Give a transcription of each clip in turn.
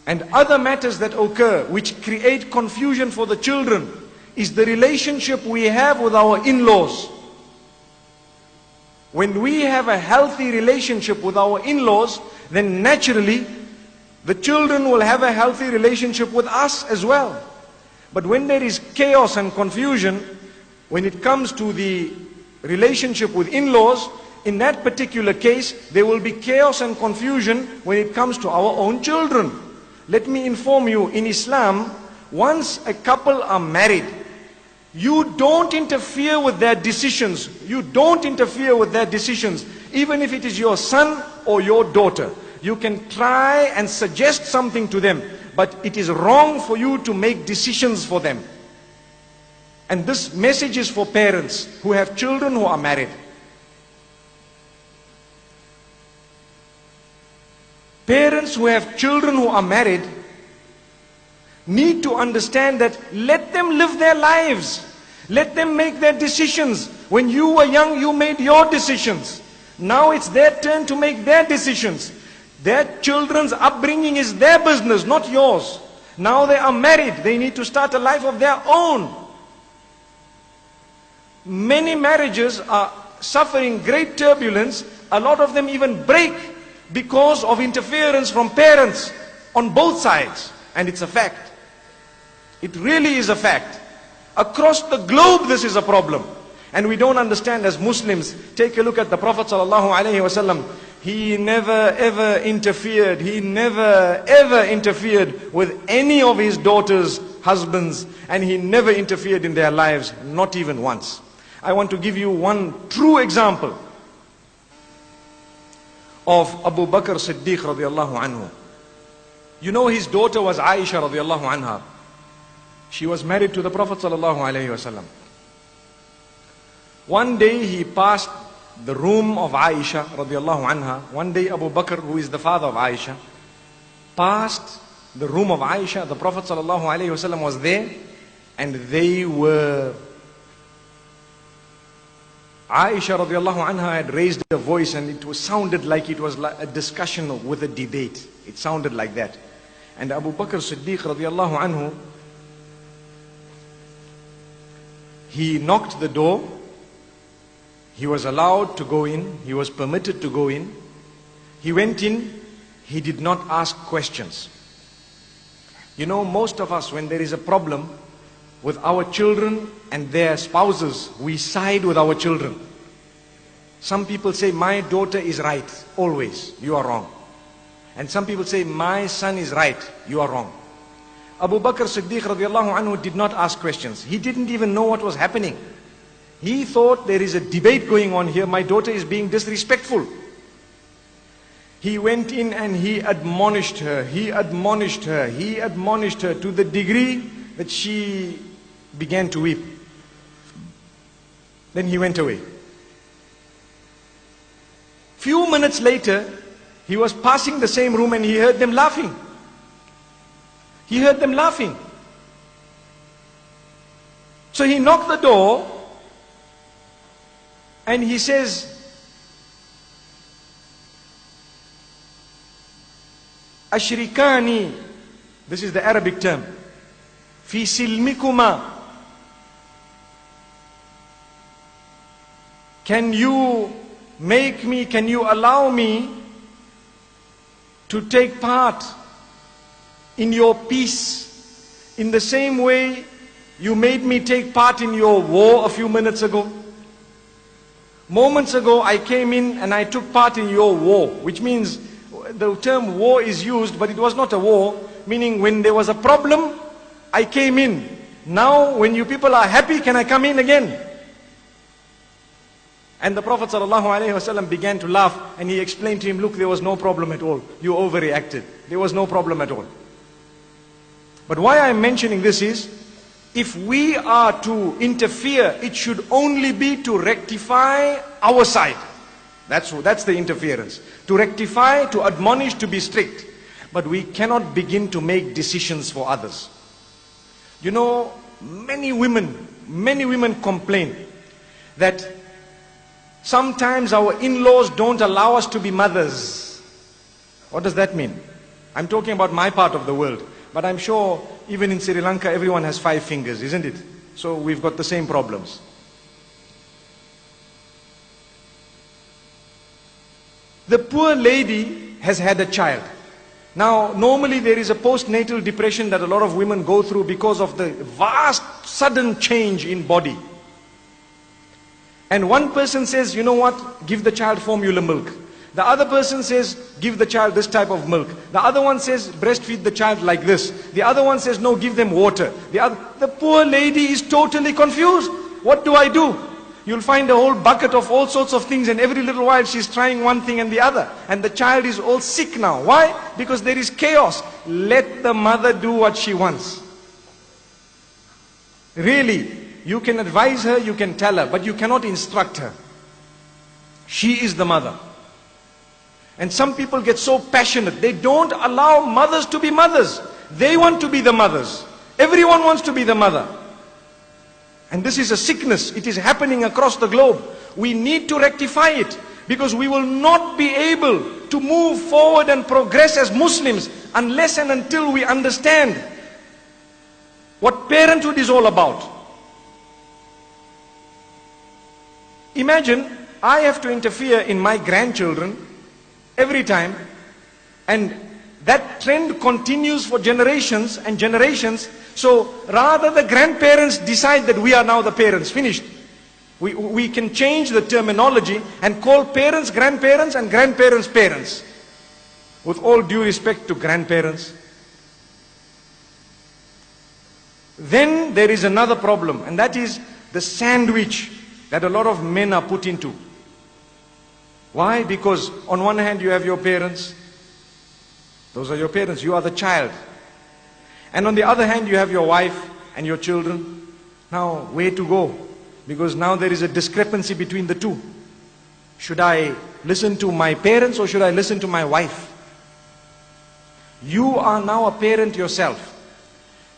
and other matters that occur which create confusion for the children is the relationship we have with our in-laws. When we have a healthy relationship with our in-laws, then naturally the children will have a healthy relationship with us as well. But when there is chaos and confusion, when it comes to the relationship with in-laws, in that particular case, there will be chaos and confusion when it comes to our own children. Let me inform you, in Islam, once a couple are married, you don't interfere with their decisions. You don't interfere with their decisions, even if it is your son or your daughter. You can try and suggest something to them, but it is wrong for you to make decisions for them. And this message is for parents who have children who are married. Parents who have children who are married need to understand that let them live their lives. Let them make their decisions. When you were young, you made your decisions. Now it's their turn to make their decisions. Their children's upbringing is their business, not yours. Now they are married. They need to start a life of their own. Many marriages are suffering great turbulence. A lot of them even break because of interference from parents on both sides. And it's a fact. It really is a fact. Across the globe this is a problem. And we don't understand as Muslims. Take a look at the Prophet ﷺ. He never ever interfered. He never ever interfered with any of his daughters' husbands. And he never interfered in their lives, not even once. I want to give you one true example of Abu Bakr Siddiq radiallahu anhu. You know his daughter was Aisha radiallahu anha. She was married to the Prophet sallallahu alaihi wasallam. One day he passed the room of Aisha radiallahu anha. One day Abu Bakr, who is the father of Aisha, passed the room of Aisha. The Prophet sallallahu alaihi wasallam was there, and they were... Aisha radiallahu anha had raised her voice, and it sounded like it was like a discussion with a debate. It sounded like that. And Abu Bakr Siddiq radiallahu anhu, he knocked the door. He was allowed to go in. He was permitted to go in. He went in. He did not ask questions. You know, most of us, when there is a problem with our children and their spouses, we side with our children. Some people say, my daughter is right, always. You are wrong. And some people say, my son is right. You are wrong. Abu Bakr Siddiq radiallahu anhu did not ask questions. He didn't even know what was happening. He thought there is a debate going on here. My daughter is being disrespectful. He went in and he admonished her. He admonished her. He admonished her to the degree that she began to weep. Then he went away. Few minutes later, he was passing the same room and he heard them laughing. He heard them laughing. So he knocked the door and he says, Ashrikani, this is the Arabic term, fi silmikuma. Can you allow me to take part in your peace in the same way you made me take part in your war a few minutes ago? Moments ago I came in and I took part in your war, which means the term war is used, but it was not a war, meaning when there was a problem, I came in. Now when you people are happy, can I come in again? And the Prophet ﷺ began to laugh, and he explained to him, look, there was no problem at all. You overreacted. There was no problem at all. But why I'm mentioning this is, if we are to interfere, it should only be to rectify our side. That's the interference. To rectify, to admonish, to be strict. But we cannot begin to make decisions for others. You know, many women complain that sometimes our in-laws don't allow us to be mothers. What does that mean? I'm talking about my part of the world. But I'm sure even in Sri Lanka, everyone has 5 fingers, isn't it? So we've got the same problems. The poor lady has had a child. Now, normally there is a postnatal depression that a lot of women go through because of the vast, sudden change in body. And one person says, you know what, give the child formula milk. The other person says, give the child this type of milk. The other one says, breastfeed the child like this. The other one says, no, give them water. The poor lady is totally confused. What do I do? You'll find a whole bucket of all sorts of things, and every little while she's trying one thing and the other. And the child is all sick now. Why? Because there is chaos. Let the mother do what she wants. Really, you can advise her, you can tell her, but you cannot instruct her. She is the mother. And some people get so passionate, they don't allow mothers to be mothers. They want to be the mothers. Everyone wants to be the mother. And this is a sickness. It is happening across the globe. We need to rectify it, because we will not be able to move forward and progress as Muslims unless and until we understand what parenthood is all about. Imagine I have to interfere in my grandchildren every time, and that trend continues for generations and generations. So rather the grandparents decide that we are now the parents, finished. We can change the terminology and call parents grandparents and grandparents parents. With all due respect to grandparents. Then there is another problem, and that is the sandwich that a lot of men are put into. Why? Because on one hand you have your parents. Those are your parents. You are the child. And on the other hand you have your wife and your children. Now, where to go? Because now there is a discrepancy between the two. Should I listen to my parents or should I listen to my wife? You are now a parent yourself.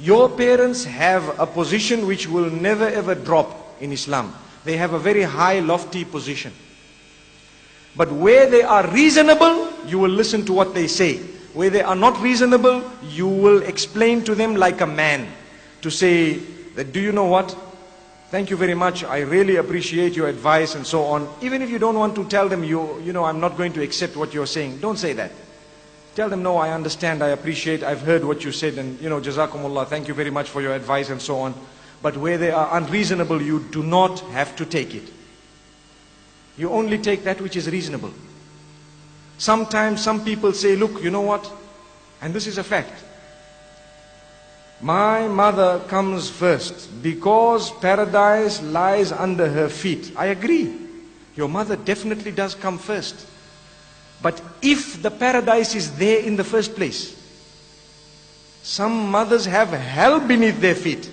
Your parents have a position which will never ever drop in Islam. They have a very high, lofty position. But where they are reasonable, you will listen to what they say. Where they are not reasonable, you will explain to them like a man. To say that, do you know what? Thank you very much. I really appreciate your advice and so on. Even if you don't want to tell them, you know, I'm not going to accept what you're saying. Don't say that. Tell them, no, I understand, I appreciate, I've heard what you said, and you know, Jazakumullah, thank you very much for your advice and so on. But where they are unreasonable, you do not have to take it. You only take that which is reasonable. Sometimes some people say, look, you know what? And this is a fact. My mother comes first because paradise lies under her feet. I agree. Your mother definitely does come first. But if the paradise is there in the first place, some mothers have hell beneath their feet.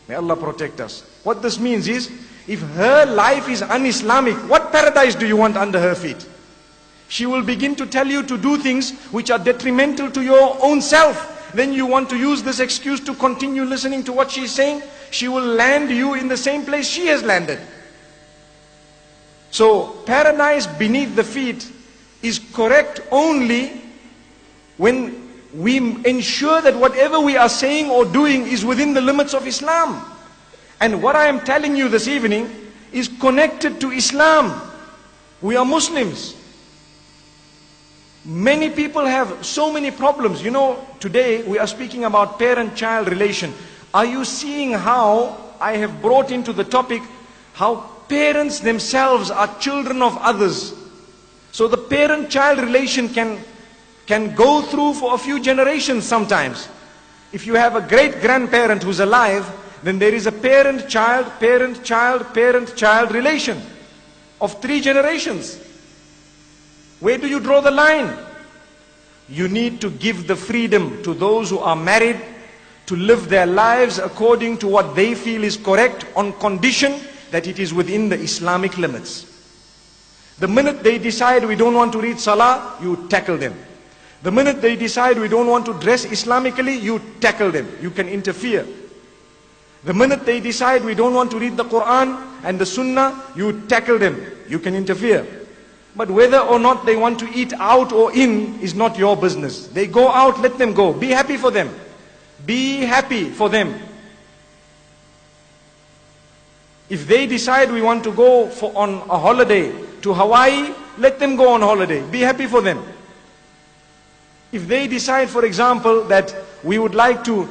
May Allah protect us. What this means is, if her life is un-Islamic, what paradise do you want under her feet? She will begin to tell you to do things which are detrimental to your own self. Then you want to use this excuse to continue listening to what she's saying. She will land you in the same place she has landed. So paradise beneath the feet is correct only when we ensure that whatever we are saying or doing is within the limits of Islam. And what I am telling you this evening is connected to Islam. We are Muslims. Many people have so many problems. You know, today we are speaking about parent-child relation. Are you seeing how I have brought into the topic how parents themselves are children of others? So the parent-child relation can go through for a few generations sometimes. If you have a great-grandparent who's alive, then there is a parent-child, parent-child, parent-child relation of 3 generations. Where do you draw the line? You need to give the freedom to those who are married to live their lives according to what they feel is correct, on condition that it is within the Islamic limits. The minute they decide we don't want to read Salah, you tackle them. The minute they decide we don't want to dress Islamically, you tackle them. You can interfere. The minute they decide we don't want to read the Quran and the Sunnah, you tackle them. You can interfere. But whether or not they want to eat out or in is not your business. They go out, let them go. Be happy for them. Be happy for them. If they decide we want to go on a holiday to Hawaii, let them go on holiday. Be happy for them. If they decide, for example, that we would like to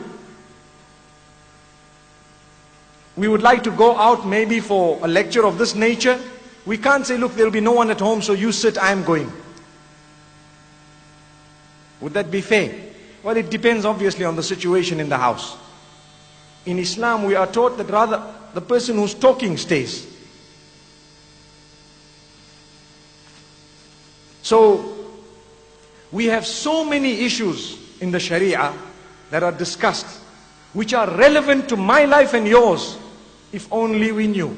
go out maybe for a lecture of this nature, we can't say, look, there will be no one at home, so you sit, I am going. Would that be fair? Well, it depends obviously on the situation in the house. In Islam, we are taught that rather the person who's talking stays. So, we have so many issues in the Sharia that are discussed, which are relevant to my life and yours, if only we knew.